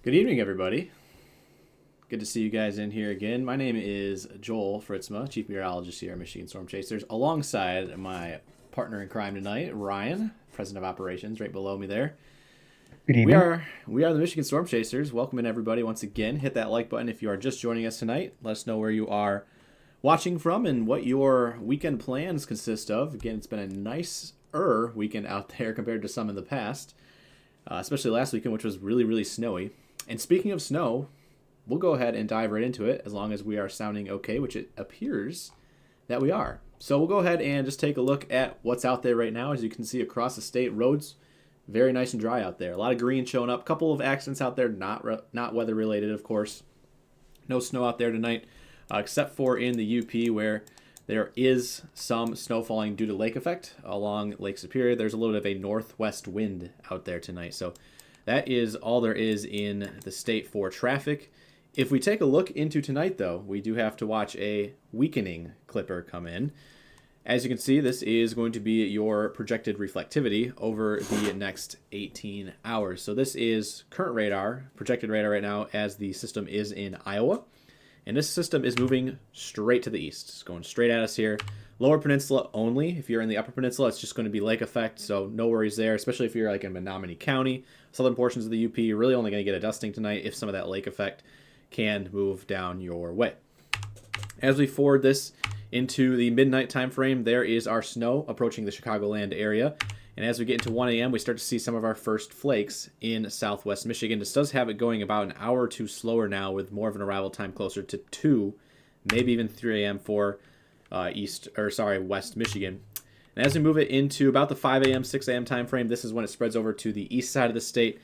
Good evening, everybody. Good to see you guys in here again. My name is Joel Fritsma, Chief Meteorologist here at Michigan Storm Chasers, alongside my partner in crime tonight, Ryan, President of Operations, right below me there. Good We evening. are we are the Michigan Storm Chasers. Welcome in everybody once again. Hit that like button if you are just joining us tonight. Let us know where you are watching from and what your weekend plans consist of. Again, it's been a nicer weekend out there compared to some in the past, especially last weekend, which was really snowy. And speaking of snow, we'll go ahead and dive right into it as long as we are sounding okay, which it appears that we are. So we'll go ahead and just take a look at what's out there right now. As you can see across the state, roads very nice and dry out there. A lot of green showing up. A couple of accidents out there, not weather related, of course. No snow out there tonight, except for in the UP where there is some snow falling due to lake effect along Lake Superior. There's a little bit of a northwest wind out there tonight. So that is all there is in the state for traffic. If we take a look into tonight, though, we do have to watch a weakening clipper come in. As you can see, this is going to be your projected reflectivity over the next 18 hours. So this is current radar, projected radar right now, as the system is in Iowa. And this system is moving straight to the east. It's going straight at us here. Lower Peninsula only. If you're in the Upper Peninsula, it's just going to be lake effect, so no worries there, especially if you're like in Menominee County. Southern portions of the UP, you're really only going to get a dusting tonight if some of that lake effect can move down your way. As we forward this into the midnight time frame, there is our snow approaching the Chicagoland area. And as we get into 1 a.m., we start to see some of our first flakes in southwest Michigan. This does have it going about an hour or two slower now, with more of an arrival time closer to 2, maybe even 3 a.m. for West Michigan. And as we move it into about the 5 a.m., 6 a.m. time frame, this is when it spreads over to the east side of the state.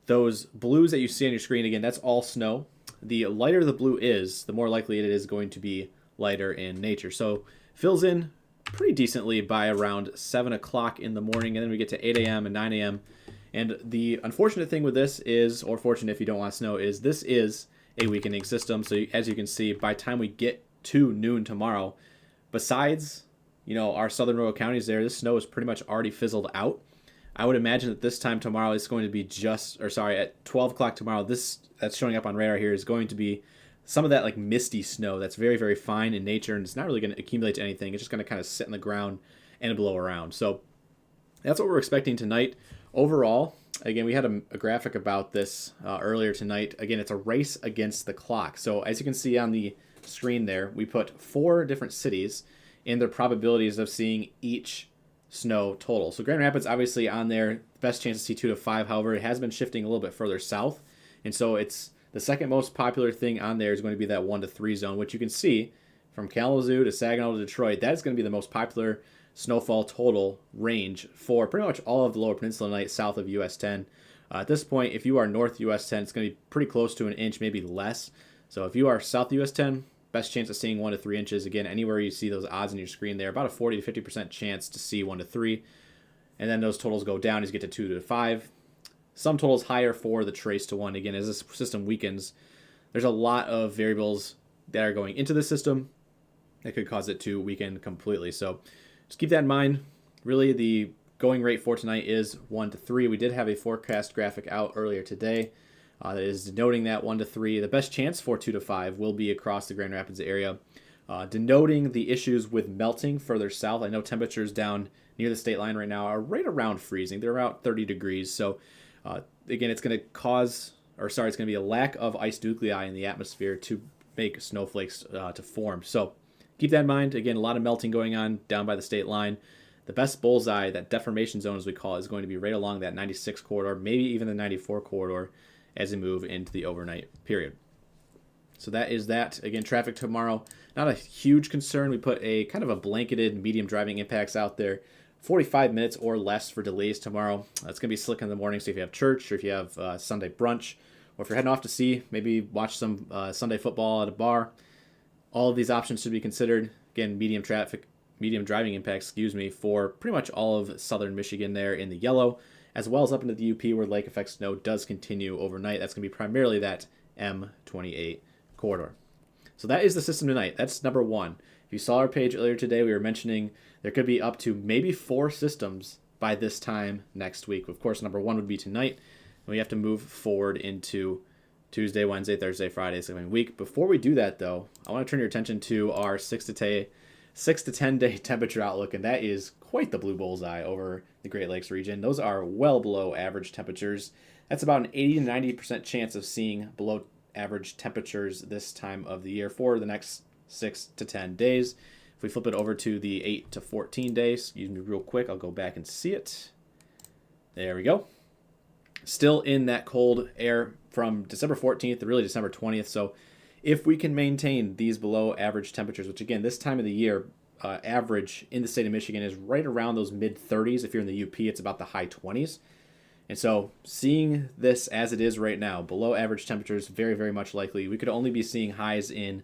Those blues that you see on your screen, again, that's all snow. The lighter the blue is, the more likely it is going to be lighter in nature. So fills in pretty decently by around 7 o'clock in the morning, and then we get to 8 a.m. and 9 a.m. And the unfortunate thing with this is, or fortunate if you don't want snow, is this is a weakening system. So as you can see, by the time we get to noon tomorrow, besides our southern rural counties there, this snow is pretty much already fizzled out. I would imagine that this time tomorrow is going to be at 12 o'clock tomorrow, this that's showing up on radar here is going to be some of that like misty snow that's very fine in nature, and it's not really going to accumulate to anything. It's just going to kind of sit in the ground and blow around. So that's what we're expecting tonight. Overall, again, we had a graphic about this earlier tonight. Again, it's a race against the clock. So as you can see on the screen there, we put 4 different cities and their probabilities of seeing each snow total. So Grand Rapids obviously on there, best chance to see 2 to 5. However, it has been shifting a little bit further south, and so it's the second most popular thing on there is going to be that 1 to 3 zone, which you can see from Kalamazoo to Saginaw to Detroit. That's going to be the most popular snowfall total range for pretty much all of the Lower Peninsula tonight south of US 10. At this point, if you are north US 10, it's going to be pretty close to an inch, maybe less. So if you are south US 10, best chance of seeing 1 to 3 inches. Again, anywhere you see those odds on your screen there, about a 40 to 50% chance to see 1 to 3. And then those totals go down as you get to 2 to 5. Some totals higher for the trace to 1. Again, as this system weakens, there's a lot of variables that are going into the system that could cause it to weaken completely. So just keep that in mind. Really, the going rate for tonight is 1 to 3. We did have a forecast graphic out earlier today that is denoting that 1 to 3. The best chance for 2 to 5 will be across the Grand Rapids area, denoting the issues with melting further south. I know temperatures down near the state line right now are right around freezing. They're about 30 degrees. So again, it's going to be a lack of ice nuclei in the atmosphere to make snowflakes to form. So keep that in mind. Again, a lot of melting going on down by the state line. The best bullseye, that deformation zone as we call it, is going to be right along that 96 corridor, maybe even the 94 corridor as we move into the overnight period. So that is that. Again, traffic tomorrow, not a huge concern. We put a kind of a blanketed medium driving impacts out there. 45 minutes or less for delays tomorrow. It's going to be slick in the morning, so if you have church or if you have Sunday brunch, or if you're heading off to see, maybe watch some Sunday football at a bar, all of these options should be considered. Again, medium driving impacts, for pretty much all of southern Michigan there in the yellow, as well as up into the UP where lake effect snow does continue overnight. That's going to be primarily that M28 corridor. So that is the system tonight. That's number 1. If you saw our page earlier today, we were mentioning there could be up to maybe 4 systems by this time next week. Of course, number 1 would be tonight, and we have to move forward into Tuesday, Wednesday, Thursday, Friday, this coming week. Before we do that, though, I want to turn your attention to our 6 to 10 day temperature outlook, and that is quite the blue bullseye over the Great Lakes region. Those are well below average temperatures. That's about an 80 to 90% chance of seeing below average temperatures this time of the year for the next 6 to 10 days. If we flip it over to the 8 to 14 days, excuse me real quick, I'll go back and see it. There we go. Still in that cold air from December 14th to really December 20th. So if we can maintain these below average temperatures, which again, this time of the year, average in the state of Michigan is right around those mid 30s. If you're in the UP, it's about the high 20s. And so seeing this as it is right now, below average temperatures, very, very much likely. We could only be seeing highs in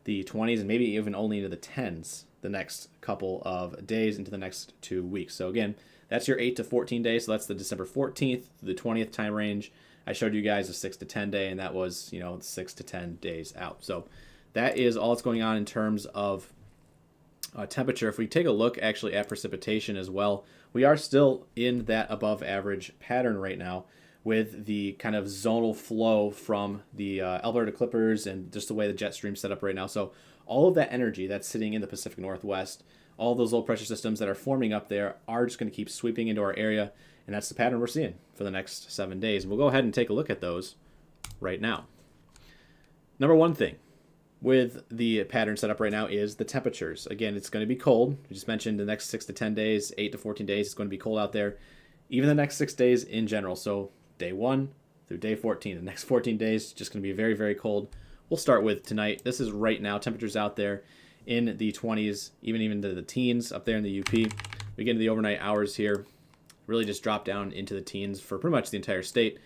the 20s and maybe even only into the 10s the next couple of days into the next 2 weeks. So again, that's your 8 to 14 days. So that's the December 14th to the 20th time range. I showed you guys a 6 to 10 day, and that was, 6 to 10 days out. So that is all that's going on in terms of temperature. If we take a look actually at precipitation as well, we are still in that above average pattern right now with the kind of zonal flow from the Alberta Clippers and just the way the jet stream's set up right now. So all of that energy that's sitting in the Pacific Northwest, all those low pressure systems that are forming up there are just going to keep sweeping into our area, and that's the pattern we're seeing for the next 7 days. And we'll go ahead and take a look at those right now. Number one thing with the pattern set up right now is the temperatures. Again, it's going to be cold. We just mentioned the next 6 to 10 days, 8 to 14 days, it's going to be cold out there. Even the next 6 days in general. So day 1 through day 14, the next 14 days, just going to be very, very cold. We'll start with tonight. This is right now. Temperatures out there in the 20s, even to the teens up there in the UP. We get into the overnight hours here. Really just drop down into the teens for pretty much the entire state.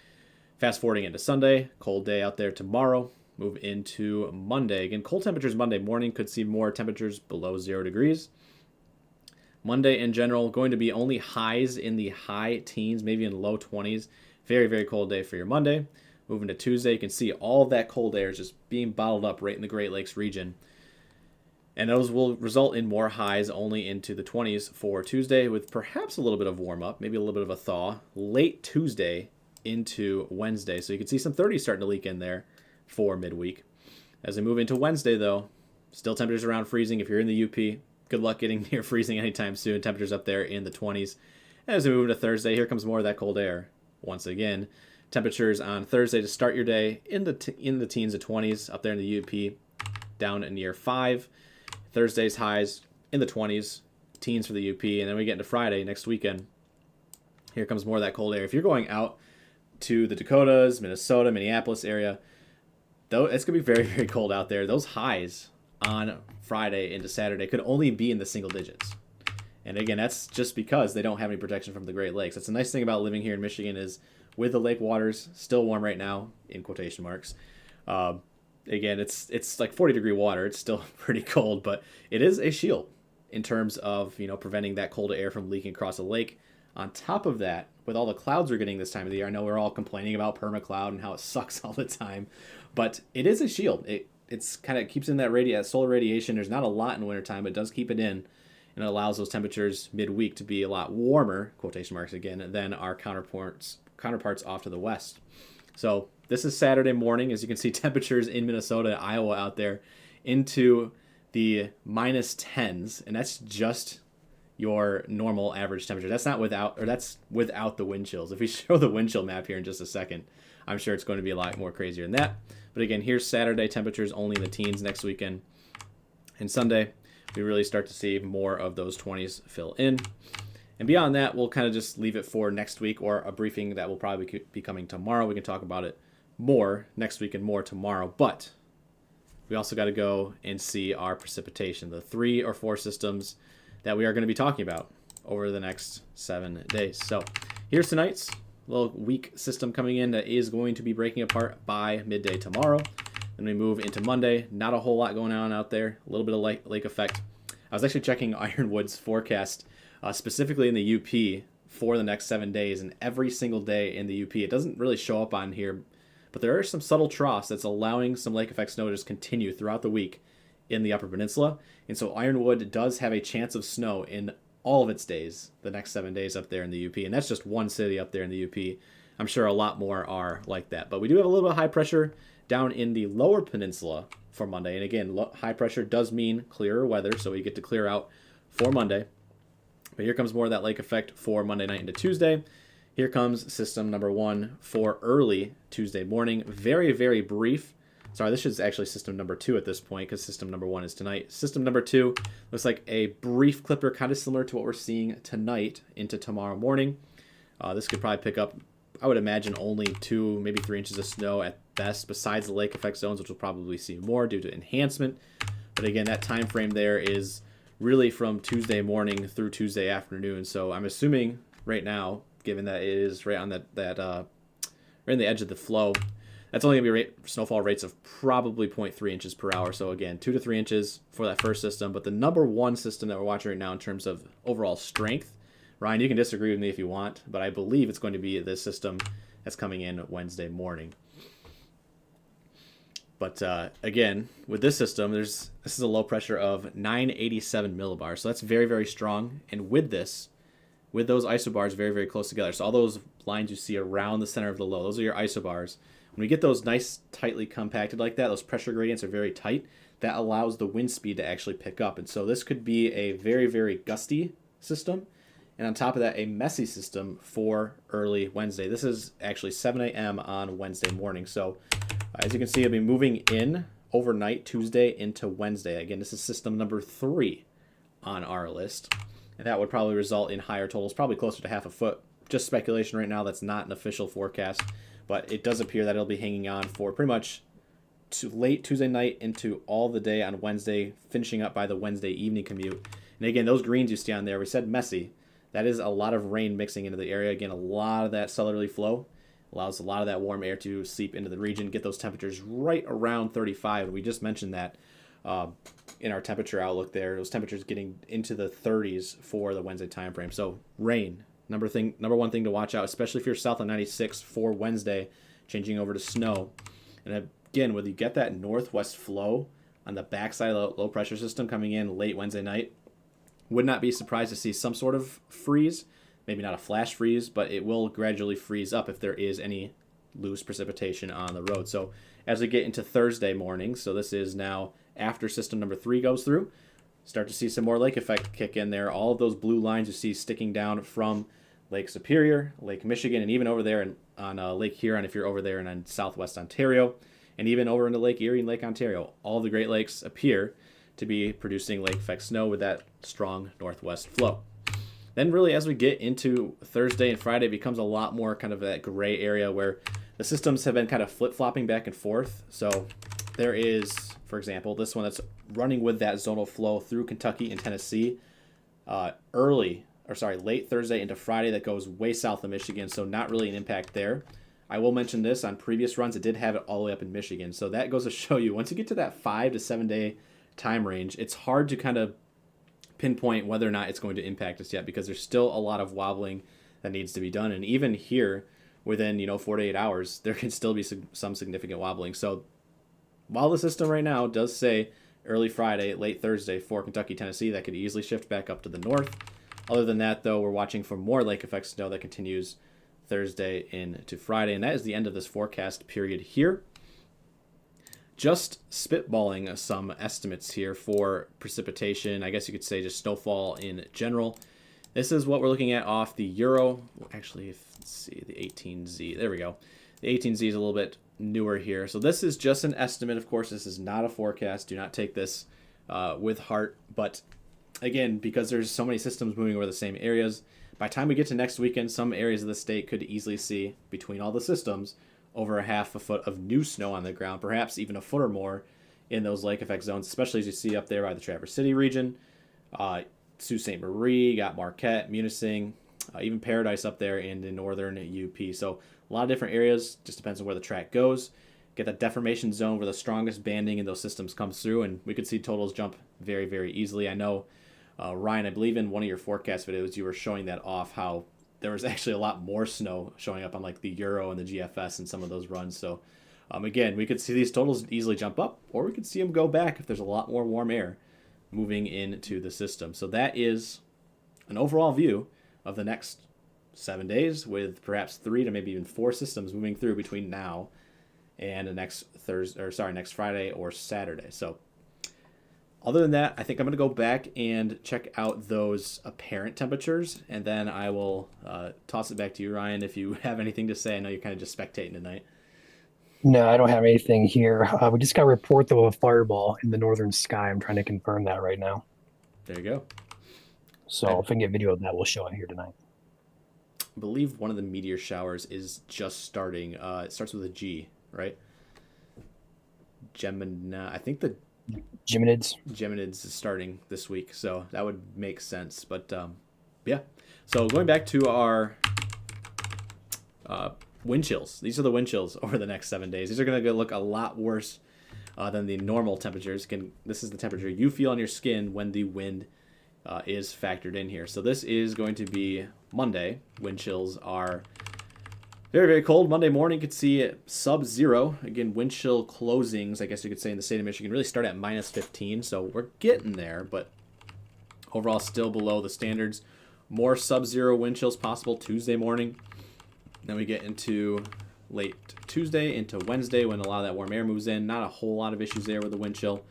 Fast forwarding into Sunday, cold day out there tomorrow. Move into Monday. Again, cold temperatures Monday morning. Could see more temperatures below 0 degrees. Monday in general, going to be only highs in the high teens, maybe in low 20s. Very, very cold day for your Monday. Moving to Tuesday, you can see all of that cold air is just being bottled up right in the Great Lakes region. And those will result in more highs only into the 20s for Tuesday with perhaps a little bit of warm up, maybe a little bit of a thaw, late Tuesday into Wednesday. So you can see some 30s starting to leak in there for midweek. As we move into Wednesday, though, still temperatures around freezing. If you're in the UP, good luck getting near freezing anytime soon. Temperatures up there in the 20s. As we move into Thursday, here comes more of that cold air. Once again, temperatures on Thursday to start your day in the teens to 20s up there in the UP, down near 5. Thursday's highs in the 20s, teens for the UP, and then we get into Friday next weekend. Here comes more of that cold air. If you're going out to the Dakotas, Minnesota, Minneapolis area, though it's going to be very, very cold out there. Those highs on Friday into Saturday could only be in the single digits. And again, that's just because they don't have any protection from the Great Lakes. That's the nice thing about living here in Michigan is with the lake waters still warm right now, in quotation marks. Again, it's like 40-degree water. It's still pretty cold, but it is a shield in terms of, preventing that cold air from leaking across the lake. On top of that, with all the clouds we're getting this time of the year, I know we're all complaining about permacloud and how it sucks all the time, but it is a shield. It's kind of keeps in that solar radiation. There's not a lot in wintertime, but it does keep it in, and it allows those temperatures midweek to be a lot warmer, quotation marks again, than our counterparts off to the west. So this is Saturday morning. As you can see, temperatures in Minnesota, Iowa out there into the minus 10s, and that's just your normal average temperature. That's not that's without the wind chills. If we show the wind chill map here in just a second, I'm sure it's going to be a lot more crazier than that. But again, here's Saturday temperatures only in the teens next weekend. And Sunday, we really start to see more of those 20s fill in. And beyond that, we'll kind of just leave it for next week or a briefing that will probably be coming tomorrow. We can talk about it more next week and more tomorrow. But we also got to go and see our precipitation, the 3 or 4 systems that we are going to be talking about over the next 7 days. So here's tonight's little weak system coming in that is going to be breaking apart by midday tomorrow. Then we move into Monday. Not a whole lot going on out there. A little bit of lake effect. I was actually checking Ironwood's forecast specifically in the UP for the next 7 days, and every single day in the UP. It doesn't really show up on here, but there are some subtle troughs that's allowing some lake effect snow to just continue throughout the week in the Upper Peninsula. And so Ironwood does have a chance of snow in all of its days, the next 7 days up there in the UP. And that's just one city up there in the UP. I'm sure a lot more are like that. But we do have a little bit of high pressure down in the lower peninsula for Monday. And again, high pressure does mean clearer weather, so we get to clear out for Monday. But here comes more of that lake effect for Monday night into Tuesday. Here comes system number 1 for early Tuesday morning. Very, very brief. Sorry, this is actually system number 2 at this point because system number 1 is tonight. System number 2 looks like a brief clipper, kind of similar to what we're seeing tonight into tomorrow morning. This could probably pick up, I would imagine, only 2, maybe 3 inches of snow at best, besides the lake effect zones, which we'll probably see more due to enhancement. But again, that time frame there is really from Tuesday morning through Tuesday afternoon. So I'm assuming right now, given that it is right on that right in the edge of the flow, that's only going to be snowfall rates of probably 0.3 inches per hour. So again, 2 to 3 inches for that first system. But the number 1 system that we're watching right now in terms of overall strength, Ryan, you can disagree with me if you want, but I believe it's going to be this system that's coming in Wednesday morning. But again, with this system, this is a low pressure of 987 millibars. So that's very, very strong. And with those isobars very, very close together. So all those lines you see around the center of the low, those are your isobars. When we get those nice, tightly compacted like that, those pressure gradients are very tight. That allows the wind speed to actually pick up. And so this could be a very, very gusty system. And on top of that, a messy system for early Wednesday. This is actually 7 a.m. on Wednesday morning. So as you can see, it'll be moving in overnight Tuesday into Wednesday. Again, this is system number 3 on our list. And that would probably result in higher totals, probably closer to half a foot. Just speculation right now. That's not an official forecast. But it does appear that it'll be hanging on for pretty much late Tuesday night into all the day on Wednesday, finishing up by the Wednesday evening commute. And again, those greens you see on there, we said messy. That is a lot of rain mixing into the area. Again, a lot of that southerly flow allows a lot of that warm air to seep into the region, get those temperatures right around 35. And we just mentioned that in our temperature outlook there, those temperatures getting into the 30s for the Wednesday time frame. So rain, number 1 thing to watch out, especially if you're south on 96 for Wednesday, changing over to snow. And again, when you get that northwest flow on the backside of the low pressure system coming in late Wednesday night, would not be surprised to see some sort of freeze, maybe not a flash freeze, but it will gradually freeze up if there is any loose precipitation on the road. So as we get into Thursday morning, so this is now after system number 3 goes through, start to see some more lake effect kick in there. All of those blue lines you see sticking down from Lake Superior, Lake Michigan, and even over there on Lake Huron if you're over there and on southwest Ontario, and even over into Lake Erie and Lake Ontario. All the Great Lakes appear to be producing lake effect snow with that strong northwest flow. Then really as we get into Thursday and Friday, it becomes a lot more kind of that gray area where the systems have been kind of flip-flopping back and forth. So there is, for example, this one that's running with that zonal flow through Kentucky and Tennessee late Thursday into Friday that goes way south of Michigan, so not really an impact there. I will mention this, on previous runs, it did have it all the way up in Michigan. So that goes to show you, once you get to that 5 to 7 day time range, it's hard to kind of pinpoint whether or not it's going to impact us yet because there's still a lot of wobbling that needs to be done. And even here, within 48 hours, there can still be some significant wobbling. So while the system right now does say early Friday, late Thursday for Kentucky, Tennessee, that could easily shift back up to the north. Other than that, though, we're watching for more lake effect snow that continues Thursday into Friday. And that is the end of this forecast period here. Just spitballing some estimates here for precipitation. I guess you could say just snowfall in general. This is what we're looking at off the Euro. Actually, let's see, the 18Z. There we go. The 18Z is a little bit newer here. So this is just an estimate. Of course, this is not a forecast. Do not take this with heart. But again, because there's so many systems moving over the same areas, by the time we get to next weekend, some areas of the state could easily see, between all the systems, over a half a foot of new snow on the ground, perhaps even a foot or more in those lake effect zones, especially as you see up there by the Traverse City region, Sault Ste. Marie, got Marquette, Munising, even Paradise up there in the northern UP. So a lot of different areas, just depends on where the track goes. Get that deformation zone where the strongest banding in those systems comes through, and we could see totals jump very, very easily. I know, Ryan, I believe in one of your forecast videos, you were showing that off, how there was actually a lot more snow showing up on like the Euro and the GFS and some of those runs. So again, we could see these totals easily jump up, or we could see them go back if there's a lot more warm air moving into the system. So that is an overall view of the next 7 days, with perhaps 3 to maybe even 4 systems moving through between now and next Friday or Saturday. So other than that, I think I'm going to go back and check out those apparent temperatures, and then I will toss it back to you, Ryan, if you have anything to say. I know you're kind of just spectating tonight. No, I don't have anything here. We just got a report though of a fireball in the northern sky. I'm trying to confirm that right now. There you go. I So if I can get video of that, we'll show it here tonight. believe one of the meteor showers is just starting. It starts with a G, right? Gemini. I think the Geminids. Geminids is starting this week, so that would make sense. But yeah. So going back to our wind chills. These are the wind chills over the next 7 days. These are going to look a lot worse than the normal temperatures. This is the temperature you feel on your skin when the wind is factored in here. So this is going to be Monday. Wind chills are very, very cold. Monday morning, you could see it sub-zero. Again, wind chill closings, I guess you could say, in the state of Michigan really start at minus 15. So we're getting there, but overall still below the standards. More sub-zero wind chills possible Tuesday morning. Then we get into late Tuesday into Wednesday when a lot of that warm air moves in. Not a whole lot of issues there with the wind chill.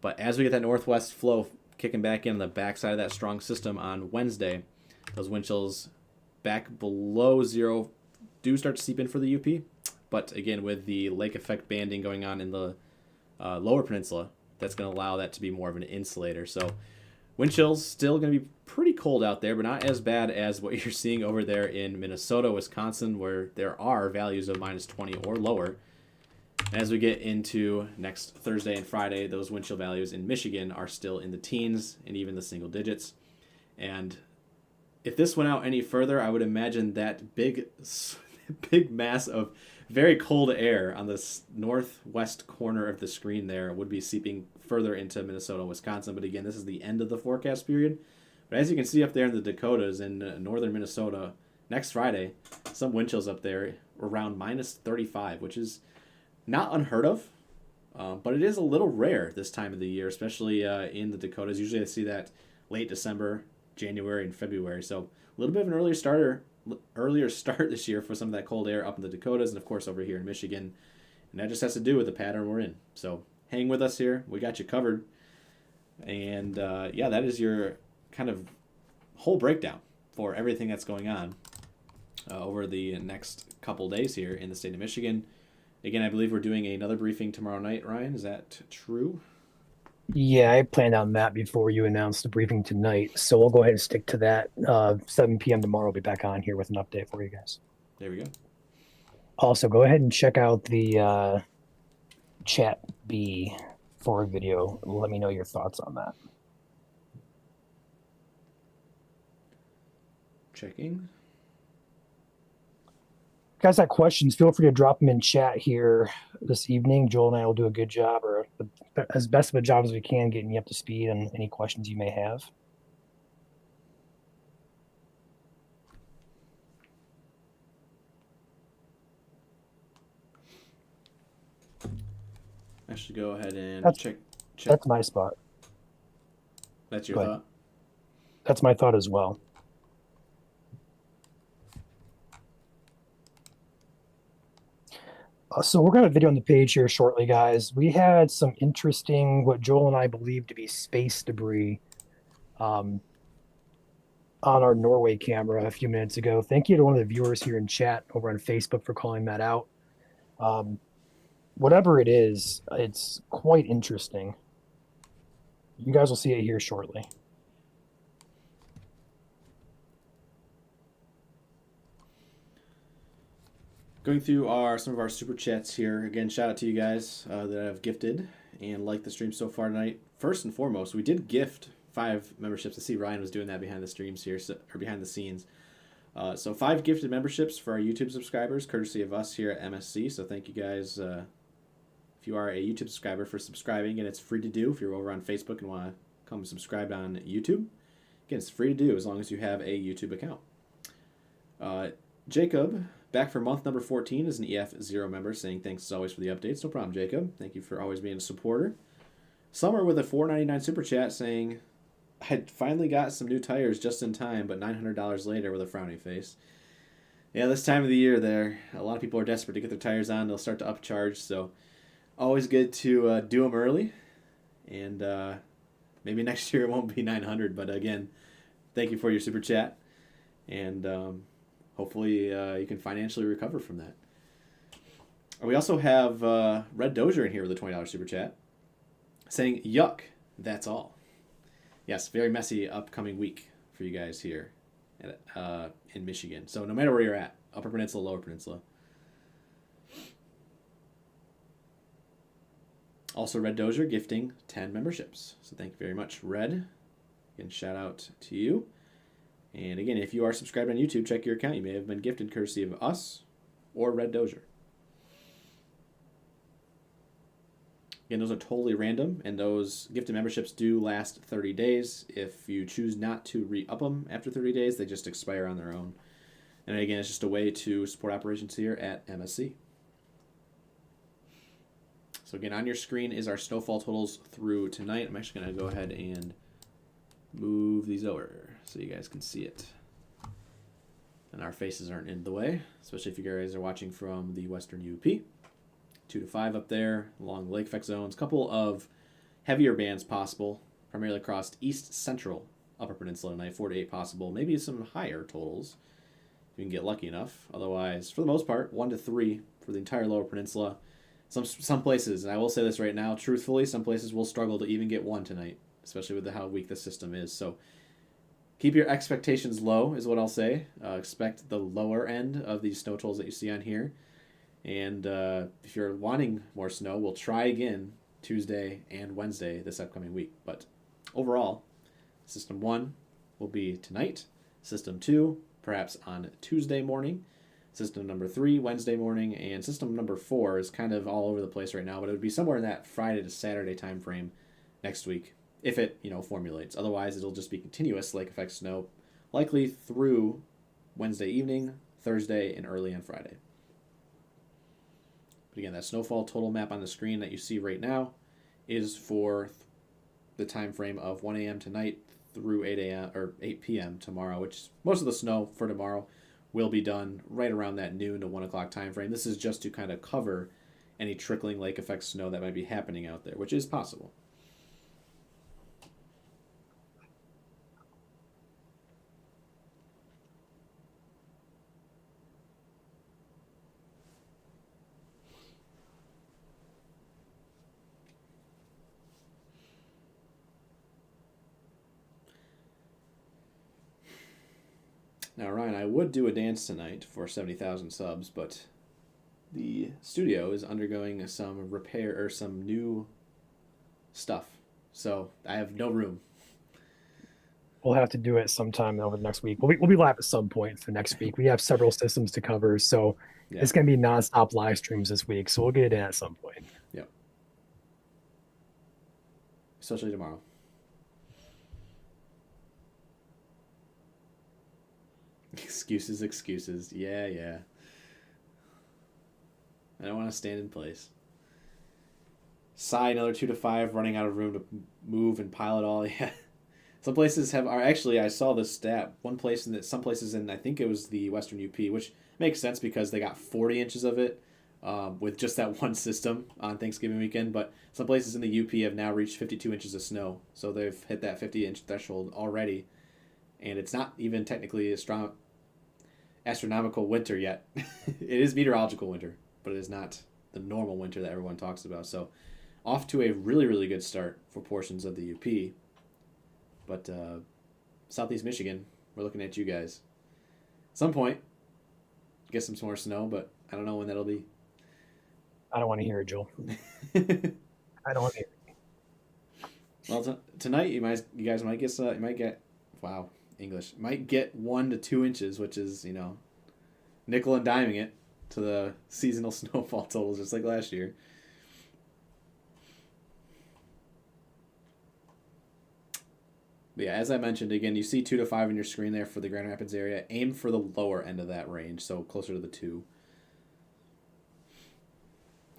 But as we get that northwest flow kicking back in the backside of that strong system on Wednesday, those wind chills back below zero do start to seep in for the UP. But again, with the lake effect banding going on in the lower peninsula, that's going to allow that to be more of an insulator. So wind chills still going to be pretty cold out there, but not as bad as what you're seeing over there in Minnesota, Wisconsin, where there are values of minus 20 or lower. And as we get into next Thursday and Friday, those wind chill values in Michigan are still in the teens and even the single digits. And if this went out any further, I would imagine that big mass of very cold air on the northwest corner of the screen there would be seeping further into Minnesota, Wisconsin. But again, this is the end of the forecast period. But as you can see up there in the Dakotas in northern Minnesota, next Friday, some wind chills up there around minus 35, which is not unheard of. But it is a little rare this time of the year, especially in the Dakotas. Usually I see that late December, January, and February. So a little bit of an earlier start this year for some of that cold air up in the Dakotas and, of course, over here in Michigan. And that just has to do with the pattern we're in. So hang with us here. We got you covered. And, yeah, that is your kind of whole breakdown for everything that's going on over the next couple days here in the state of Michigan. Again, I believe we're doing another briefing tomorrow night, Ryan. Is that true? Yeah, I planned on that before you announced the briefing tonight. So we'll go ahead and stick to that. 7 p.m. tomorrow, I'll be back on here with an update for you guys. There we go. Also, go ahead and check out the chat B for a video. Let me know your thoughts on that. Checking. Guys got questions, feel free to drop them in chat here this evening. Joel and I will do a good job, or as best of a job as we can, getting you up to speed on any questions you may have. I should go ahead and check. That's my spot. That's your thought? That's my thought as well. So we're going to have a video on the page here shortly, guys. We had some interesting, what Joel and I believe to be space debris on our Norway camera a few minutes ago. Thank you to one of the viewers here in chat over on Facebook for calling that out. Whatever it is, it's quite interesting. You guys will see it here shortly. Going through some of our super chats here. Again, shout out to you guys that have gifted and liked the stream so far tonight. First and foremost, we did gift 5 memberships. I see Ryan was doing that behind the streams here, or behind the scenes. So 5 gifted memberships for our YouTube subscribers, courtesy of us here at MSC. So thank you guys, if you are a YouTube subscriber, for subscribing. And it's free to do if you're over on Facebook and want to come subscribe on YouTube. Again, it's free to do as long as you have a YouTube account. Jacob, back for month number 14 as an EF0 member, saying thanks as always for the updates. No problem, Jacob. Thank you for always being a supporter. Summer with a $4.99 super chat saying I finally got some new tires just in time, but $900 later with a frowny face. Yeah, this time of the year, there a lot of people are desperate to get their tires on. They'll start to upcharge, so always good to do them early. And maybe next year it won't be 900, but again, thank you for your super chat, and hopefully you can financially recover from that. We also have Red Dozier in here with a $20 super chat, saying, "Yuck, that's all." Yes, very messy upcoming week for you guys here in Michigan. So no matter where you're at, Upper Peninsula, Lower Peninsula. Also, Red Dozier gifting 10 memberships. So thank you very much, Red. Again, shout out to you. And again, if you are subscribed on YouTube, check your account. You may have been gifted courtesy of us or Red Dozier. Again, those are totally random, and those gifted memberships do last 30 days. If you choose not to re-up them after 30 days, they just expire on their own. And again, it's just a way to support operations here at MSC. So again, on your screen is our snowfall totals through tonight. I'm actually going to go ahead and move these over so you guys can see it. And our faces aren't in the way, especially if you guys are watching from the Western UP. 2 to 5 up there along the lake effect zones. Couple of heavier bands possible, primarily across east central Upper Peninsula tonight. 4 to 8 possible. Maybe some higher totals if you can get lucky enough. Otherwise, for the most part, 1 to 3 for the entire Lower Peninsula. Some places, and I will say this right now, truthfully, some places will struggle to even get 1 tonight, especially with how weak the system is. So keep your expectations low is what I'll say. Expect the lower end of these snow totals that you see on here. And if you're wanting more snow, we'll try again Tuesday and Wednesday this upcoming week. But overall, System 1 will be tonight. System 2, perhaps on Tuesday morning. System number 3, Wednesday morning. And system number 4 is kind of all over the place right now, but it would be somewhere in that Friday to Saturday time frame next week, if it, formulates. Otherwise, it'll just be continuous lake effect snow, likely through Wednesday evening, Thursday, and early on Friday. But again, that snowfall total map on the screen that you see right now is for the time frame of 1 a.m. tonight through 8 a.m. or 8 p.m. tomorrow, which most of the snow for tomorrow will be done right around that noon to 1 o'clock time frame. This is just to kind of cover any trickling lake effect snow that might be happening out there, which is possible. Now, Ryan, I would do a dance tonight for 70,000 subs, but the studio is undergoing some repair or some new stuff, so I have no room. We'll have to do it sometime over the next week. We'll be live at some point for next week. We have several systems to cover, so Yeah. it's going to be nonstop live streams this week. So we'll get it in at some point. Yep. Especially tomorrow. Excuses. Yeah. I don't want to stand in place. Sigh, another 2 to 5, running out of room to move and pile it all. Yeah. Some places are actually, I saw this stat. Some places in, I think it was the Western UP, which makes sense because they got 40 inches of it with just that one system on Thanksgiving weekend. But some places in the UP have now reached 52 inches of snow. So they've hit that 50-inch threshold already. And it's not even technically a strong astronomical winter yet. It is meteorological winter, but it is not the normal winter that everyone talks about. So off to a really, really good start for portions of the UP. But Southeast Michigan, we're looking at you guys. At some point, get some more snow, but I don't know when that'll be. I don't want to hear it, Joel. I don't want to hear it. Well, tonight you guys might get English might get 1 to 2 inches, which is nickel and diming it to the seasonal snowfall totals just like last year. But yeah, as I mentioned, again, you see 2 to 5 on your screen there for the Grand Rapids area. Aim for the lower end of that range, so closer to the 2.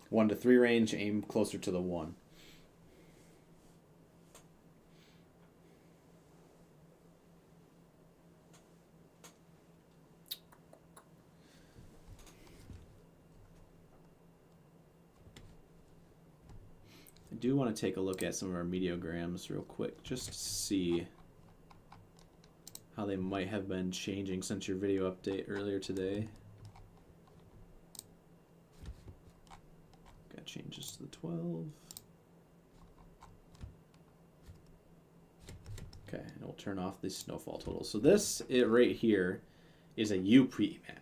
1 to 3 range, aim closer to the 1. I do want to take a look at some of our meteograms real quick just to see how they might have been changing since your video update earlier today. Got changes to the 12. Okay, and we'll turn off the snowfall total. So this right here is a UP map.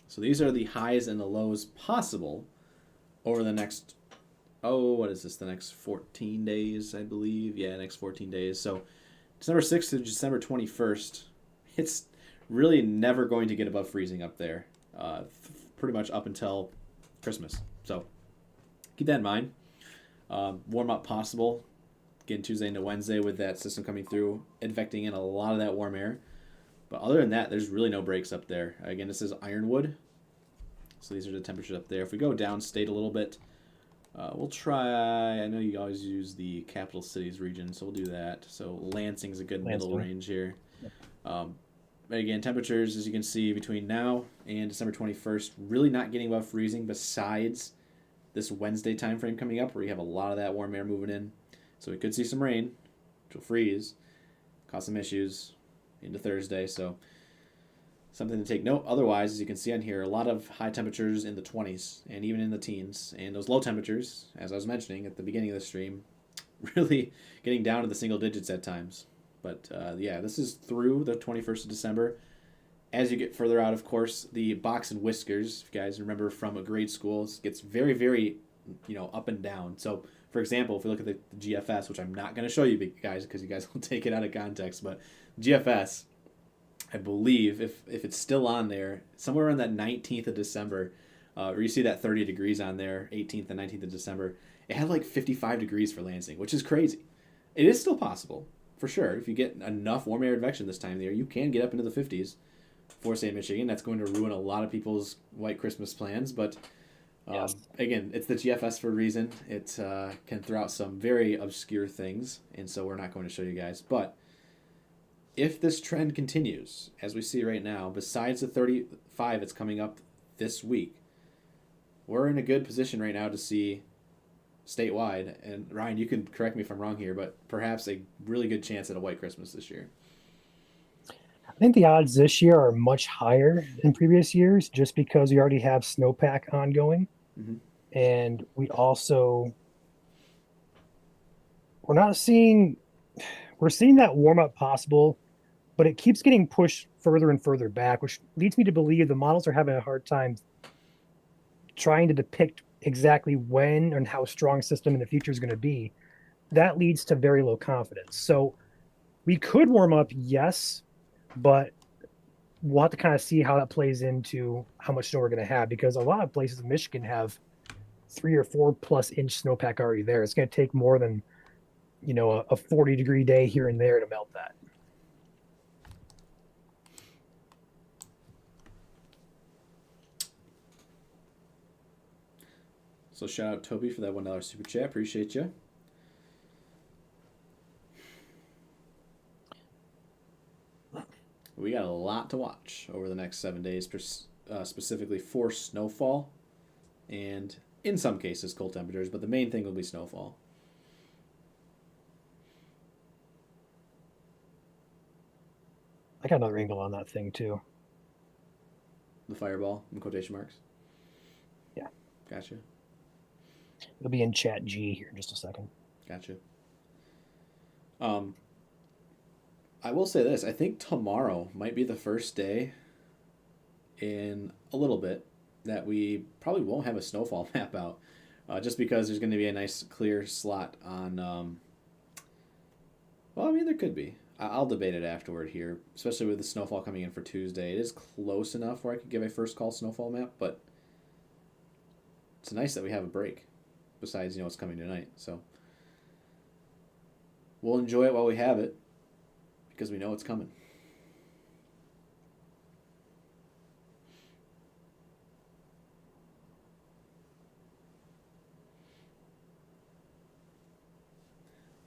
So these are the highs and the lows possible over the next, what is this, the next 14 days, I believe? Yeah, next 14 days. So December 6th to December 21st, it's really never going to get above freezing up there, pretty much up until Christmas. So keep that in mind. Warm up possible, again, Tuesday into Wednesday with that system coming through, infecting in a lot of that warm air. But other than that, there's really no breaks up there. Again, this is Ironwood. So these are the temperatures up there. If we go downstate a little bit, we'll try, I know you always use the capital cities region, so we'll do that. So Lansing's a good middle range here. Again, temperatures, as you can see, between now and December 21st, really not getting above freezing besides this Wednesday time frame coming up where you have a lot of that warm air moving in. So we could see some rain, which will freeze, cause some issues into Thursday. So something to take note. Otherwise, as you can see on here, a lot of high temperatures in the 20s and even in the teens. And those low temperatures, as I was mentioning at the beginning of the stream, really getting down to the single digits at times. But yeah, this is through the 21st of December. As you get further out, of course, the box and whiskers, if you guys remember from a grade school, it gets very, very, up and down. So, for example, if we look at the GFS, which I'm not going to show you guys because you guys will take it out of context, but GFS, I believe, if it's still on there, somewhere around that 19th of December, where you see that 30 degrees on there, 18th and 19th of December, it had like 55 degrees for Lansing, which is crazy. It is still possible, for sure. If you get enough warm air advection this time of the year, you can get up into the 50s for, say, Michigan. That's going to ruin a lot of people's white Christmas plans, but Yes. again, it's the GFS for a reason. It can throw out some very obscure things, and so we're not going to show you guys. But if this trend continues, as we see right now, besides the 35 it's coming up this week, we're in a good position right now to see statewide, and Ryan, you can correct me if I'm wrong here, but perhaps a really good chance at a white Christmas this year. I think the odds this year are much higher than previous years just because we already have snowpack ongoing. Mm-hmm. And we're seeing that warm up possible, but it keeps getting pushed further and further back, which leads me to believe the models are having a hard time trying to depict exactly when and how strong system in the future is going to be. That leads to very low confidence. So we could warm up, yes, but we'll have to kind of see how that plays into how much snow we're going to have, because a lot of places in Michigan have 3 or 4+ inch snowpack already there. It's going to take more than, a 40-degree day here and there to melt that. So shout out Toby for that $1 super chat. Appreciate you. We got a lot to watch over the next 7 days, specifically for snowfall and, in some cases, cold temperatures, but the main thing will be snowfall. I got another angle on that thing, too. The fireball, in quotation marks? Yeah. Gotcha. It'll be in chat G here in just a second. Gotcha. I will say this. I think tomorrow might be the first day in a little bit that we probably won't have a snowfall map out, just because there's going to be a nice clear slot on, well, I mean, there could be. I'll debate it afterward here, especially with the snowfall coming in for Tuesday. It is close enough where I could give a first call snowfall map, but it's nice that we have a break besides, what's coming tonight. So we'll enjoy it while we have it, because we know it's coming.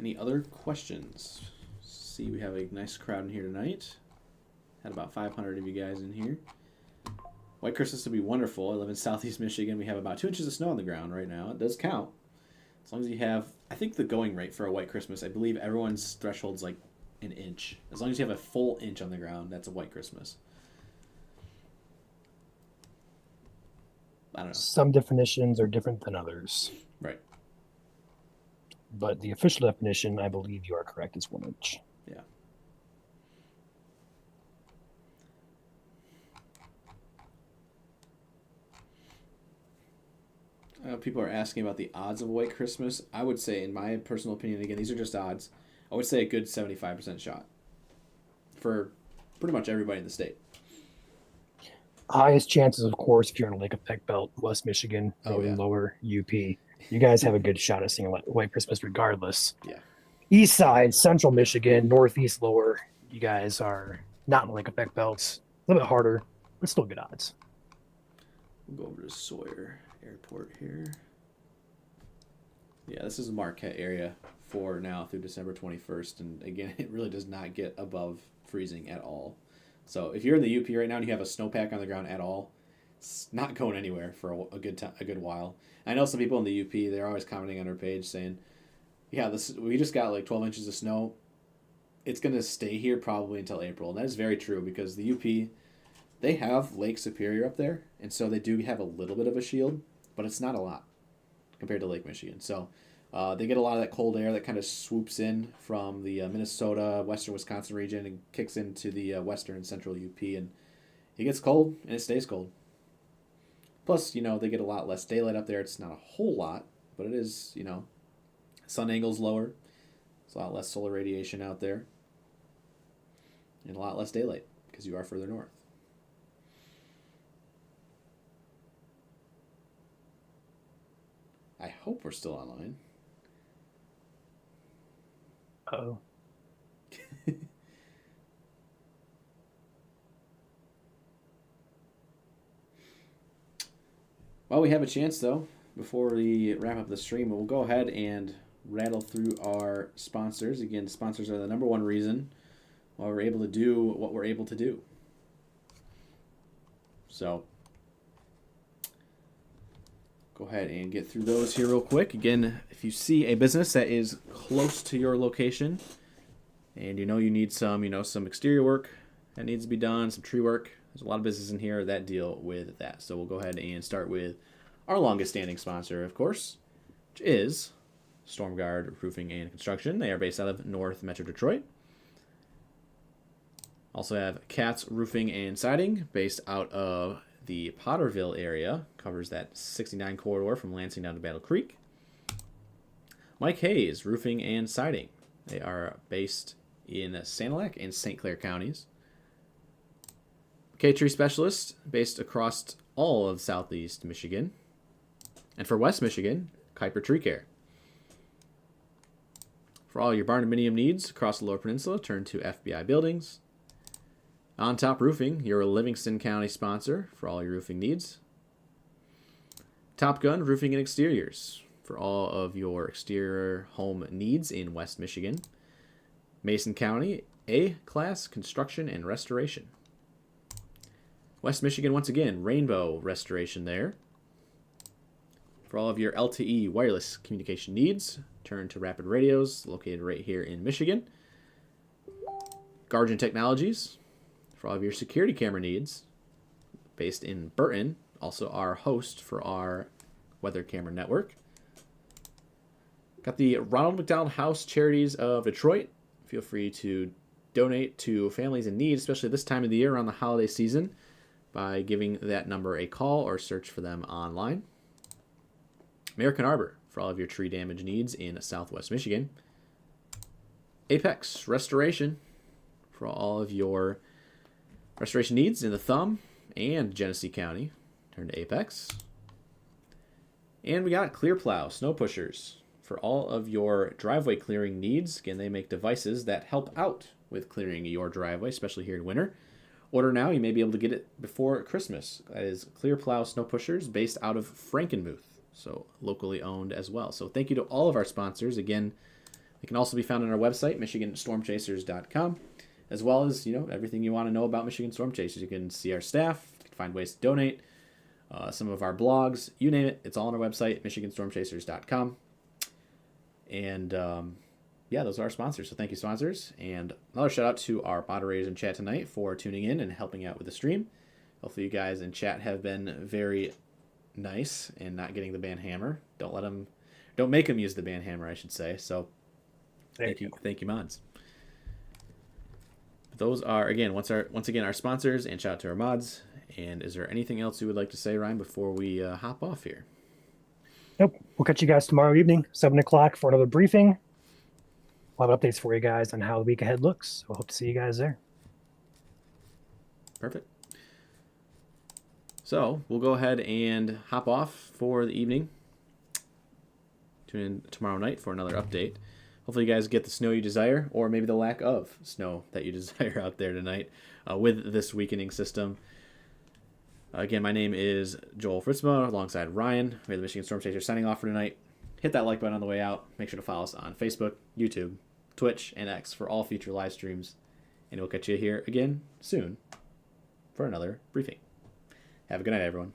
Any other questions? See, we have a nice crowd in here tonight. Had about 500 of you guys in here. White Christmas would be wonderful. I live in southeast Michigan. We have about 2 inches of snow on the ground right now. It does count. As long as you have, I think the going rate for a white Christmas, I believe everyone's threshold's like an inch. As long as you have a full inch on the ground, that's a white Christmas. I don't know. Some definitions are different than others, Right. but the official definition, I believe you are correct, is 1 inch. Yeah. People are asking about the odds of a white Christmas. I would say, in my personal opinion, again, these are just odds. I would say a good 75% shot for pretty much everybody in the state. Highest chances, of course, if you're in a lake effect belt, West Michigan, northern lower UP. You guys have a good shot at seeing a white Christmas regardless. Yeah. East side, central Michigan, northeast lower, you guys are not in the lake effect belts. A little bit harder, but still good odds. We'll go over to Sawyer Airport here. Yeah, this is a Marquette area for now through December 21st. And again, it really does not get above freezing at all. So if you're in the UP right now and you have a snowpack on the ground at all, it's not going anywhere for a good time, a good while. I know some people in the UP, they're always commenting on our page saying, yeah, we just got like 12 inches of snow. It's going to stay here probably until April. And that is very true because the UP, they have Lake Superior up there. And so they do have a little bit of a shield, but it's not a lot compared to Lake Michigan. So they get a lot of that cold air that kind of swoops in from the Minnesota, western Wisconsin region and kicks into the western and central UP. And it gets cold and it stays cold. Plus, they get a lot less daylight up there. It's not a whole lot, but it is, sun angle's lower. There's a lot less solar radiation out there. And a lot less daylight because you are further north. I hope we're still online. Uh-oh. While we have a chance, though, before we wrap up the stream, we'll go ahead and rattle through our sponsors. Again, sponsors are the number one reason why we're able to do what we're able to do. So, go ahead and get through those here real quick. Again, if you see a business that is close to your location and you need some exterior work that needs to be done, some tree work, there's a lot of businesses in here that deal with that. So we'll go ahead and start with our longest standing sponsor, of course, which is StormGuard Roofing and Construction. They are based out of North Metro Detroit. Also have Katz Roofing and Siding, based out of the Potterville area. Covers that 69 corridor from Lansing down to Battle Creek. Mike Hayes Roofing and Siding. They are based in Sanilac and St. Clair counties. K-Tree Specialist, based across all of Southeast Michigan. And for West Michigan, Kuiper Tree Care. For all your barn-dominium needs across the Lower Peninsula, turn to FBI Buildings. On Top Roofing, your Livingston County sponsor for all your roofing needs. Top Gun Roofing and Exteriors for all of your exterior home needs in West Michigan. Mason County, A-Class Construction and Restoration. West Michigan, once again, Rainbow Restoration there. For all of your LTE wireless communication needs, turn to Rapid Radios, located right here in Michigan. Guardian Technologies, for all of your security camera needs, based in Burton, also our host for our weather camera network. Got the Ronald McDonald House Charities of Detroit. Feel free to donate to families in need, especially this time of the year around the holiday season, by giving that number a call or search for them online. American Arbor, for all of your tree damage needs in Southwest Michigan. Apex Restoration, for all of your restoration needs in the Thumb and Genesee County. Turn to Apex. And we got Clear Plow Snow Pushers, for all of your driveway clearing needs. Again, they make devices that help out with clearing your driveway, especially here in winter. Order now. You may be able to get it before Christmas. That is Clear Plow Snow Pushers, based out of Frankenmuth, so locally owned as well. So thank you to all of our sponsors. Again, they can also be found on our website, michiganstormchasers.com, as well as everything you want to know about Michigan Storm Chasers. You can see our staff, you can find ways to donate, some of our blogs, you name it. It's all on our website, michiganstormchasers.com. And yeah, those are our sponsors. So thank you, sponsors. And another shout out to our moderators in chat tonight for tuning in and helping out with the stream. Hopefully you guys in chat have been very nice and not getting the ban hammer. Don't make them use the ban hammer, I should say. So thank you, mods. Those are once again our sponsors, and shout out to our mods. And is there anything else you would like to say, Ryan, before we hop off here? Nope. We'll catch you guys tomorrow evening, 7 o'clock, for another briefing. We'll have updates for you guys on how the week ahead looks. We'll hope to see you guys there. Perfect. So we'll go ahead and hop off for the evening. Tune in tomorrow night for another update. Hopefully you guys get the snow you desire, or maybe the lack of snow that you desire out there tonight with this weakening system. Again, my name is Joel Fritsma alongside Ryan. We have the Michigan Storm Chaser signing off for tonight. Hit that like button on the way out. Make sure to follow us on Facebook, YouTube, Twitch, and X for all future live streams. And we'll catch you here again soon for another briefing. Have a good night, everyone.